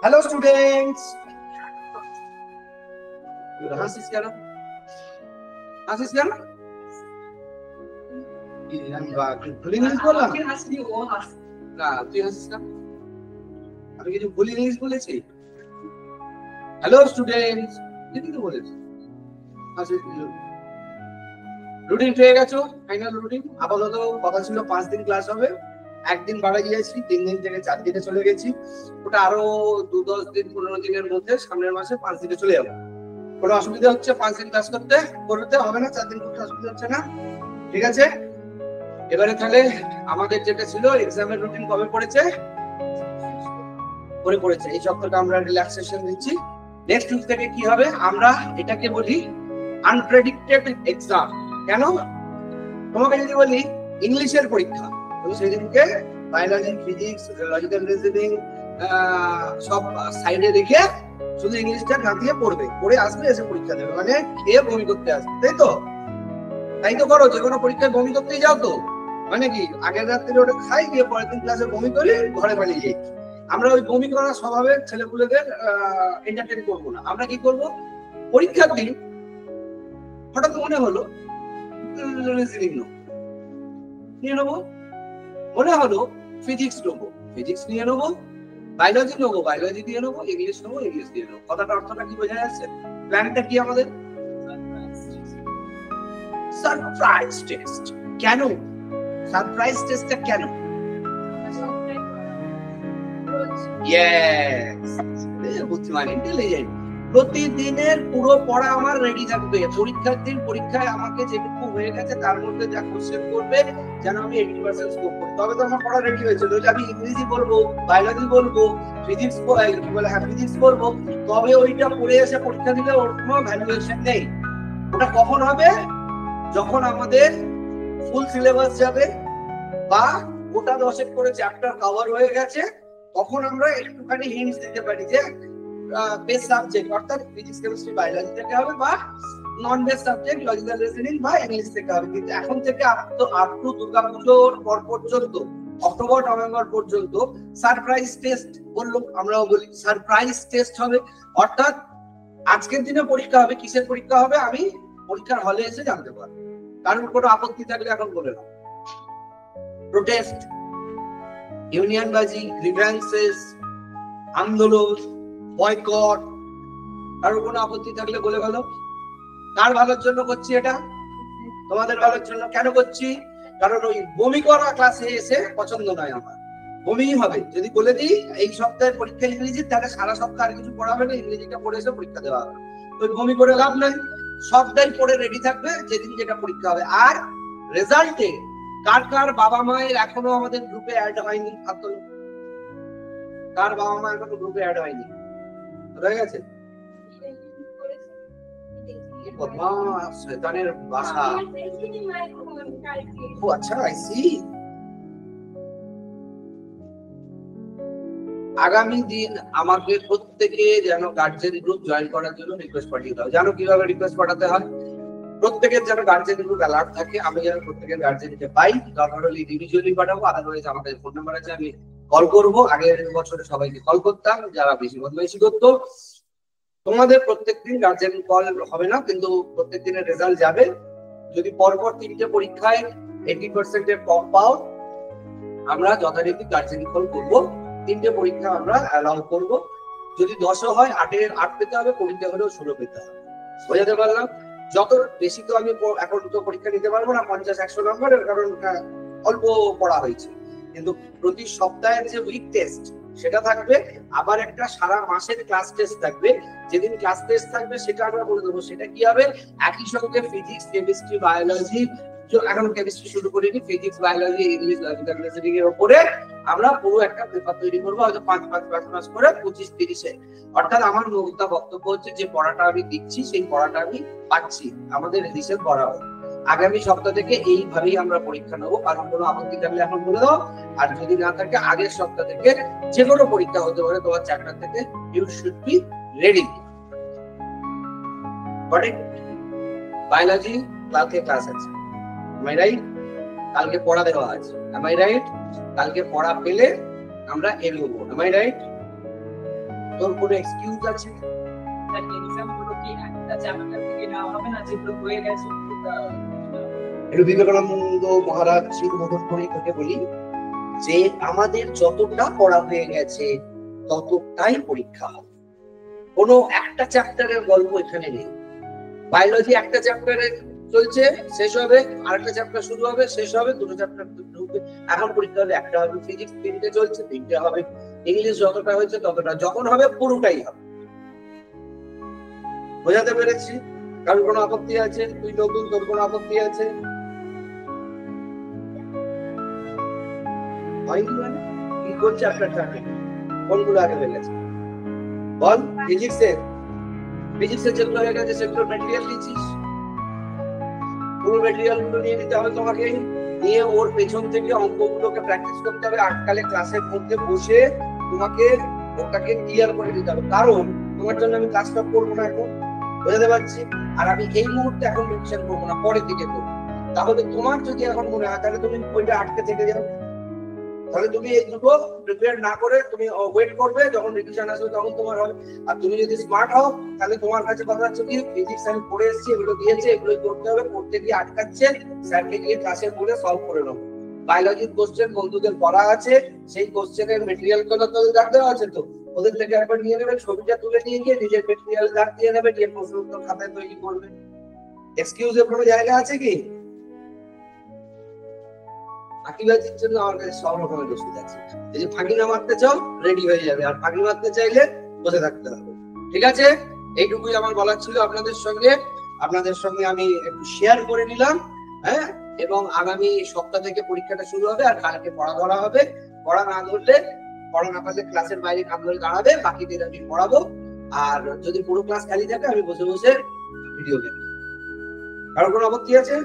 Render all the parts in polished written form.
Hello students. হাসিস কেন? হাসিস কেন? ভুল ইংলিশ বললাম না, তুই হাসিস কেন? আমি কিছু ভুল ইংলিশ বলেছি? হ্যালো স্টুডেন্টস, কি তো বলেছি? হাসিস রুটিন পেয়ে গেছো, ফাইনাল রুটিন। আপাতত কথা ছিল 5 দিন ক্লাস হবে, একদিন বাড়া গিয়েছি, 3 দিন থেকে 4 দিনে চলে গেছি। ওটা আরো 2-10 দিন 15 দিনের মধ্যে সামনের মাসে 5 দিনে চলে যাবে। কোনো অসুবিধা হচ্ছে 5 দিন ক্লাস করতে হবে না? 4 দিন করতে অসুবিধা হচ্ছে না? ঠিক আছে। এবারে তাহলে আমাদের যেটা ছিল এক্সামের রুটিন কবে পড়েছে? পড়েছে। এই সপ্তাহটা আমরা রিল্যাক্সেশন দিচ্ছি। নেক্সট উইক থেকে কি হবে? আমরা এটাকে বলি আনপ্রেডিক্টেড এক্সাম। কেন? তোমাকে যদি বলি ইংলিশের পরীক্ষা, তুমি সেদিনকে বায়োলজি, ফিজিক্স, লজিক্যাল রিজনিং সব সাইডে রেখে শুধু ইংলিশটা ঢাকিয়ে পড়বে, পড়ে আসবে, এসে পরীক্ষা দেবে, মানে খেয়ে বমি করতে আসবে, তাই তো? তাই তো করো, যে কোনো পরীক্ষায় বমি করতেই যাও তো। মানে কি আগের রাত্রে ওটা খাই, গিয়ে পরের দিন ক্লাসে বমি করি, ঘরে পালিয়ে যাই। আমরা ওই বমি করার স্বভাবের ছেলেপুলেদের এন্টারটেইন করবো না। আমরা কি করবো? পরীক্ষার দিন হঠাৎ মনে হলো রিজনিং নিয়ে নেবো, মনে হলো ফিজিক্স নেবো, ফিজিক্স নিয়ে নেবো, বায়োলজি নেবো, বায়োলজি দিয়ে নেবো, ইংলিশ নেবো, ইংলিশ দিয়ে নেবো। কথাটা অর্থটা কি বোঝা যাচ্ছে? প্ল্যানটা কি আমাদের? Surprise test. কেন সারপ্রাইজ টেস্টটা কেন? ইয়েস, বুদ্ধিমান, ইন্টেলিজেন্ট। প্রতিদিনের পুরো পড়া আমার রেডি থাকবে। পরীক্ষার দিন পরীক্ষায় আমাকে যেটুকু হয়ে গেছে তার মধ্যে যা কোশ্চেন করবে যেন আমি 80% স্কোর করি, তবে তো আমার পড়া রেডি হয়েছে। যদি আমি ইংরেজি বলবো, বায়োলজি বলবো, ফিজিক্স ফিজিক্স বলবো, তবে ওইটা পড়ে এসে পরীক্ষা দিলে ওর কোনো ভ্যালুয়েশন নেই। ওটা কখন হবে? যখন আমাদের ফুল সিলেবাস যাবে বা গোটা 10 করে চ্যাপ্টার কভার হয়ে গেছে, তখন আমরা একটুখানি হিন্টস দিতে পারি যে বেস্ট সাবজেক্ট অর্থাৎ ফিজিক্স, কেমিস্ট্রি, বায়োলজি থেকে হবে, বা নন বেস্ট সাবজেক্ট লজিক্যাল রিজনিং বা ইংলিশ থেকে হবে। কিন্তু এখন থেকে আপ টু দুর্গাপুজোর পর পর্যন্ত, অক্টোবর নভেম্বর পর্যন্ত সারপ্রাইজ টেস্ট বললো, আমরাও বলি সারপ্রাইজ টেস্ট হবে। অর্থাৎ আজকের দিনে পরীক্ষা হবে। কিসের পরীক্ষা হবে আমি পরীক্ষার হলে এসে জানতে পারবো। কারণ কোনো আপত্তি থাকলে এখন বলে না। প্রোটেস্ট, ইউনিয়নবাজি, গ্রিভ্যান্সেস, আন্দোলন, বয়কট, কারোর কোনো আপত্তি থাকলে বলে গেল। কার ভালোর জন্য করছি এটা? তোমাদের ভালোর জন্য। কেন করছি? কারণ ওই বমি করা ক্লাসে এসে পছন্দ নয় আমার। বমি হবে যদি বলে দিই এই সপ্তাহের পরীক্ষা ইংরেজি, তাহলে সারা সপ্তাহ আর কিছু পড়াবে না, ইংরেজিটা পড়ে এসে পরীক্ষা দেওয়া হবে। তো বমি করে লাভ নাই, সবটাই পড়ে রেডি থাকবে যেদিন যেটা পরীক্ষা হবে। আর রেজাল্টে কার কার বাবা মায়ের এখনো আমাদের গ্রুপে অ্যাড হয়নি? কার বাবা মা এখনো গ্রুপে অ্যাড হয়নি? হয়ে গেছে? শয়তানের বাসা। ও আচ্ছা, আই সি। আগামী দিন আমাকে প্রত্যেকে যেন গার্জেন গ্রুপ জয়েন করার জন্য রিকোয়েস্ট পাঠিয়ে দাও। জানো কিভাবে রিকোয়েস্ট পাঠাতে হয়? প্রত্যেকের যেন গার্জেন গ্রুপ অ্যালার্ট থাকে, আমি যেন প্রত্যেকের গার্জেনকে পাই। দরকার হলে ইন্ডিভিজুয়ালি পাঠাবো, আদারওয়াইজ আমাদের ফোন নাম্বার আছে, আমি কল করবো। আগের বছরে সবাইকে কল করতাম যারা বেশি বদমাইশি করতো। তোমাদের প্রত্যেকদিন গার্জেন কল হবে না, কিন্তু প্রত্যেক দিনের রেজাল্ট যাবে। যদি পরপর 3টে পরীক্ষায় 80% এর কম পাও, আমরা যথারীতি গার্জেন কল করবো। 3টে পরীক্ষা আমরা অ্যালাউ করবো। যদি 10ও হয় 8 পেতে হবে, 20তে হলেও 16 পেতে হবে। বোঝাতে পারলাম? যত বেশি তো আমি এখন তো পরীক্ষা নিতে পারবো না 50-100 নম্বরের, কারণ অল্প পড়া হয়েছে। কিন্তু প্রতি সপ্তাহের যে উইক টেস্ট সেটা থাকবে, আবার একটা সারা মাসের ক্লাস টেস্ট থাকবে। যেদিন ক্লাস টেস্ট থাকবে সেটা আমরা বলে দেবো সেটা কি হবে। একই সঙ্গে ফিজিক্স, কেমিস্ট্রি, বায়োলজি, এখন কেমিস্ট্রি শুরু করিনি, physics, biology, English, logical reasoning এর উপরে আমরা পুরো একটা পেপার তৈরি করবো, হয়তো 5 মাস করে 25-30-এ। অর্থাৎ আমার মূলতা বক্তব্য হচ্ছে যে পড়াটা আমি দিচ্ছি সেই পড়াটা আমি পাচ্ছি, আমাদের রিভিশন করা হবে। আগামী সপ্তাহ থেকে এইভাবেই আমরা পরীক্ষা নেবো। কারণ কোনো আপত্তি থাকলে এখন বলে দাও, আর যদি না থাকে আগের সপ্তাহ থেকে যে কোনো পরীক্ষা হতে পারে তোমার চ্যাপ্টার থেকে, you should be ready. Biology কালকে ক্লাস আছে, am I right? কালকে পড়া দেওয়া আছে, am I right? কালকে পড়া পেলে আমরা এগোবো, am I right? তোর কোনো এক্সকিউজ আছে? বিবেকানন্দ মহারাজ শ্রী মদন করে তোকে বলি যে আমাদের যতটা পড়া হয়ে গেছে ততটাই পরীক্ষা হবে। কোনো একটা চ্যাপ্টারের গল্প এখানে নেই। বায়োলজি একটা চ্যাপ্টারে চলছে, শেষ হবে, আরেকটা চ্যাপ্টার শুরু হবে, শেষ হবে, দুটো চ্যাপ্টার ঢুকবে। এখন পরীক্ষা হলে একটা হবে, ফিজিক্স 3টে চলছে, 3টে হবে, ইংলিশ যতটা হয়েছে ততটা, যখন হবে পুরোটাই হবে। বোঝাতে পেরেছি? কারণ কোনো আপত্তি আছে? তুই নতুন, তোর কোনো আপত্তি আছে? হয়নি মানে কি করছে আপনার টাকা? কোনগুলো আগে হয়ে গেছে বল? ফিজিক্সের যেগুলো হয়ে গেছে সেগুলো ম্যাটেরিয়াল নিচ্ছিস, পুরো ম্যাটেরিয়াল গুলো নিয়ে নিতে হবে তোমাকে, নিয়ে ওর পেছন থেকে অঙ্কগুলোকে প্র্যাকটিস করতে হবে। আটকালে ক্লাসের মধ্যে বসে তোমাকে ওটাকে ক্লিয়ার করে দিতে হবে। কারণ তোমার জন্য আমি ক্লাস স্টপ করবো না এখন, বোঝাতে পারছি? আর আমি এই মুহূর্তে এখন রিভিশন করবো না, পরের দিকে করবো। তাহলে তোমার যদি এখন মনে হয় তাহলে তুমি ওইটা আটকে থেকে যাও, তাহলে তুমি এই দুটো প্রিপেয়ার না করে তুমি ওয়েট করবে, যখন রিভিশন আসবে তখন তোমার হবে। আর তুমি যদি স্মার্ট হও তাহলে তোমার কাছে কথা হচ্ছে কি, ফিজিক্স আমি পড়ে এসেছি, এগুলো দিয়েছে, এগুলোই করতে হবে, পড়তে গিয়ে আটকাচ্ছে, স্যারকে গিয়ে ক্লাসে বলে সলভ করে নেবো। বায়োলজির কোশ্চেন বন্ধুদের পড়া আছে, সেই কোশ্চেনের মেটেরিয়াল গুলো তো দেওয়া আছে, তো ওদের থেকে একবার নিয়ে নেবে, ছবিটা তুলে নিয়ে গিয়ে নিজের মেটেরিয়াল দাগ দিয়ে নেবে, দিয়ে প্রশ্ন উত্তর খাতায় তৈরি করবে। এক্সকিউজের কোনো জায়গা আছে কি? ফাঁকিবাজির জন্য আমার কাছে সব রকমের ওষুধ আছে। এই যে ফাঁকি না মারতে চাও রেডি হয়ে যাবে, আর ফাঁকি মারতে চাইলে বসে থাকতে হবে। ঠিক আছে, এইটুকুই আমার বলার ছিল আপনাদের সঙ্গে আমি একটু শেয়ার করে নিলাম। হ্যাঁ, এবং আগামী সপ্তাহ থেকে পরীক্ষাটা শুরু হবে, আর কালকে পড়া ধরা হবে। পড়া না পারলে ক্লাসের বাইরে কান ধরে দাঁড়াবে, বাকিদের আমি পড়াবো। আর যদি পুরো ক্লাস খালি থাকে আমি বসে বসে ভিডিও দেখি। কারোর কোনো আপত্তি আছে?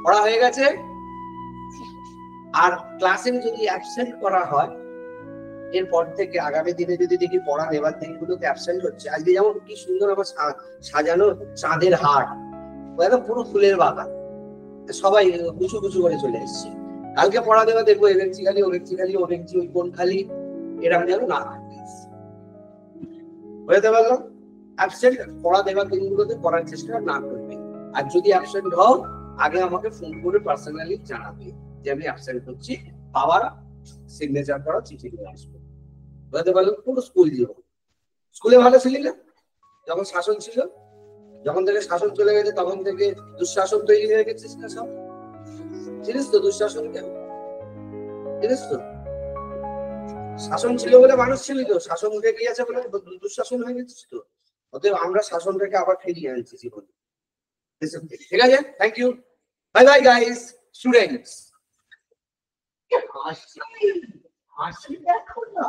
পড়া হয়ে গেছে? আর ক্লাসে যদি অ্যাবসেন্ট করা হয়, এরপর থেকে আগামী দিনে যদি দেখি পড়া নেবার দিনগুলোতে অ্যাবসেন্ট হচ্ছে, আজকে যেমন কি সুন্দর আমার সাজানো চাঁদের হাট, পুরো ফুলের বাগান, সবাই গুছু গুছু করে চলে এসছে। কালকে পড়া দেওয়া দেখবো ও বেঞ্চি ওই কোন খালি, এরকম যেন না বুঝতে পারলাম। অ্যাবসেন্ট পড়া দেওয়ার দিনগুলোতে করার চেষ্টা না করবে। আর যদি অ্যাবসেন্ট হও আগে আমাকে ফোন করে পার্সোনালি জানাবে যে আমি অ্যাবসেন্ট হচ্ছি, আবার সিগনেচার করা চিঠি নিয়ে আসবো। বুঝতে পারলাম? পুরো স্কুল জীবন, স্কুলে ভালো ছিলি না? যখন শাসন ছিল, যখন থেকে শাসন চলে গেছে তখন থেকে দুঃশাসন তৈরি হয়ে গেছিস না সব? চিনিস তো দুঃশাসন কেন? চিনিস তো? শাসন ছিল বলে মানুষ ছিল, তো শাসন উঠে গিয়েছে বলে দুঃশাসন হয়ে গেছিস তো। অতএব আমরা শাসনটাকে আবার ফিরিয়ে আনছি জীবনে। ঠিক আছে, thank you, bye bye guys, students. হাসি দেখো না,